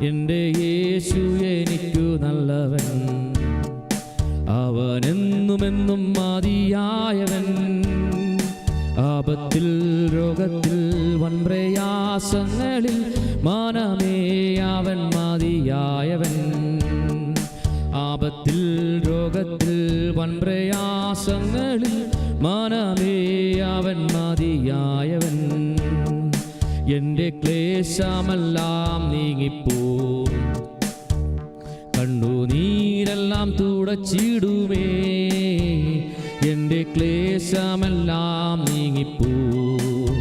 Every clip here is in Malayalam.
എൻ്റെ യേശു എനിക്കു നല്ലവൻ, അവനെന്നുമെന്നും മതിയായവൻ. ആപത്തിൽ രോഗത്തിൽ വൻപ്രയാസങ്ങളിൽ മനമേ അവൻ മതിയായവൻ. ആപത്തിൽ രോഗത്തിൽ വൻപ്രയാസങ്ങളിൽ മനമേ അവൻ മതിയായവൻ. എൻ്റെ ക്ലേശമെല്ലാം നീങ്ങിപ്പോം, കണ്ണുനീരെല്ലാം തുടച്ചിടുമേ. എൻ്റെ ക്ലേശമെല്ലാം നീങ്ങിപ്പോം,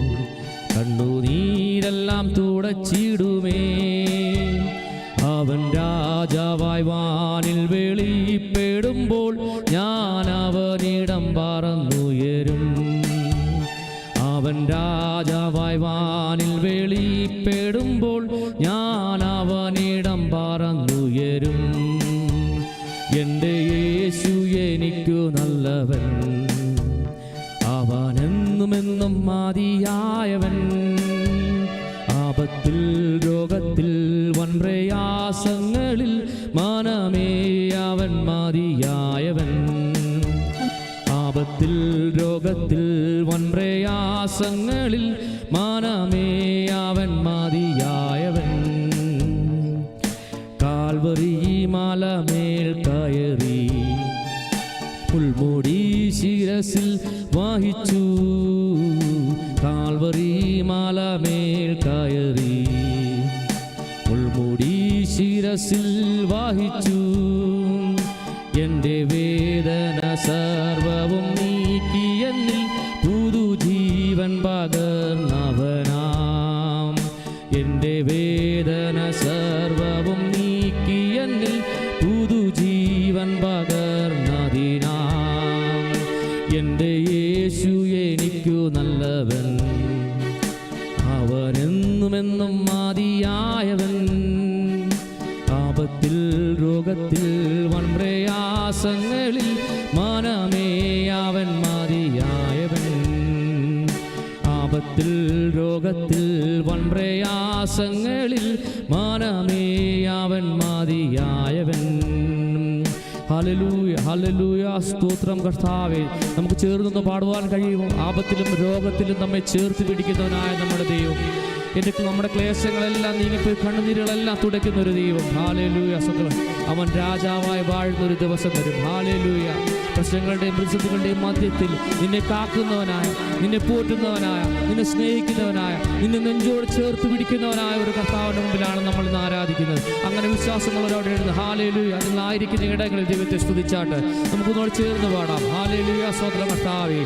കണ്ണുനീരെല്ലാം തുടച്ചിടുമേ. അവൻ രാജാവായി വാനിൽ വെളിപ്പെടുമ്പോൾ ഞാൻ അവനിടം പറന്നുയരും. അവൻ രാജാവായി വാനിൽ വെളിപ്പെടുമ്പോൾ ഞാൻ അവനിടം പറന്നുയരും. എൻ്റെ യേശു എനിക്കു നല്ലവൻ, അവനെന്നുമെന്നും മതിയായവൻ. ആപത്തിൽ രോഗത്തിൽ വൻപ്രയാസങ്ങളിൽ മനമേ അവൻ മതിയായവൻ. ആപത്തിൽ രോഗത്തിൽ വൻപ്രയാസങ്ങളിൽ മനമേ അവൻ മതിയായവൻ. കാൽവരി മലമേൽ കയറി മുൾമുടി ശിരസിൽ വഹിച്ചു. കാൽവരി മലമേൽ കയറി മുൾമുടി ശിരസിൽ വഹിച്ചു. എൻ്റെ വേദന സർവവും നീക്കി എന്നിൽ പുതുജീവൻ പകർന്നവനാം. എൻ്റെ വേദന സർവവും നീക്കി എന്നിൽ പുതുജീവൻ പകർന്നതിനാം. എൻ്റെ യേശു എനിക്കു നല്ലവൻ, അവനെന്നുമെന്നും മതിയായവൻ. ആപത്തിൽ രോഗത്തിൽ വൻപ്രയാസങ്ങളിൽ മനമേ അവൻ മതിയായവൻ. ആപത്തിൽ രോഗത്തിൽ വൻപ്രയാസങ്ങളിൽ മനമേ അവൻ മതിയായവൻ. ഹല്ലേലൂയ, ഹല്ലേലൂയ, സ്തോത്രം കർത്താവേ. നമുക്ക് ചേർന്നൊന്ന് പാടുവാൻ കഴിയുമോ? ആപത്തിലും രോഗത്തിലും നമ്മെ ചേർത്ത് പിടിക്കുന്നവനായ നമ്മുടെ ദൈവം, നമ്മുടെ ക്ലേശങ്ങളെല്ലാം നീങ്ങിപ്പോയി കണ്ണുനീരുകളെല്ലാം തുടയ്ക്കുന്ന ഒരു ദൈവം. ഹല്ലേലൂയ, സ്തോത്രം. അവൻ രാജാവായി വാഴുന്ന ഒരു ദിവസം വരും. ഹല്ലേലൂയ. പ്രശ്നങ്ങളുടെയും പ്രതിസന്ധികളുടെയും മധ്യത്തിൽ നിന്നെ കാക്കുന്നവനായ, നിന്നെ പോറ്റുന്നവനായ, നിന്നെ സ്നേഹിക്കുന്നവനായ, നിന്നെ നെഞ്ചോട് ചേർത്ത് പിടിക്കുന്നവനായ ഒരു കർത്താവിൻ്റെ മുമ്പിലാണ് നമ്മൾ ഇന്ന് ആരാധിക്കുന്നത്. അങ്ങനെ വിശ്വാസമുള്ളവരോട് എഴുതുന്നത് ഹല്ലേലൂയ. അതിലായിരിക്കുന്ന ഇടങ്ങളിൽ ദൈവത്തെ സ്തുതിച്ചാട്ട് നമുക്കൊന്നോട് ചേർന്ന് പാടാം. ഹല്ലേലൂയ, സ്തോത്രം കർത്താവേ.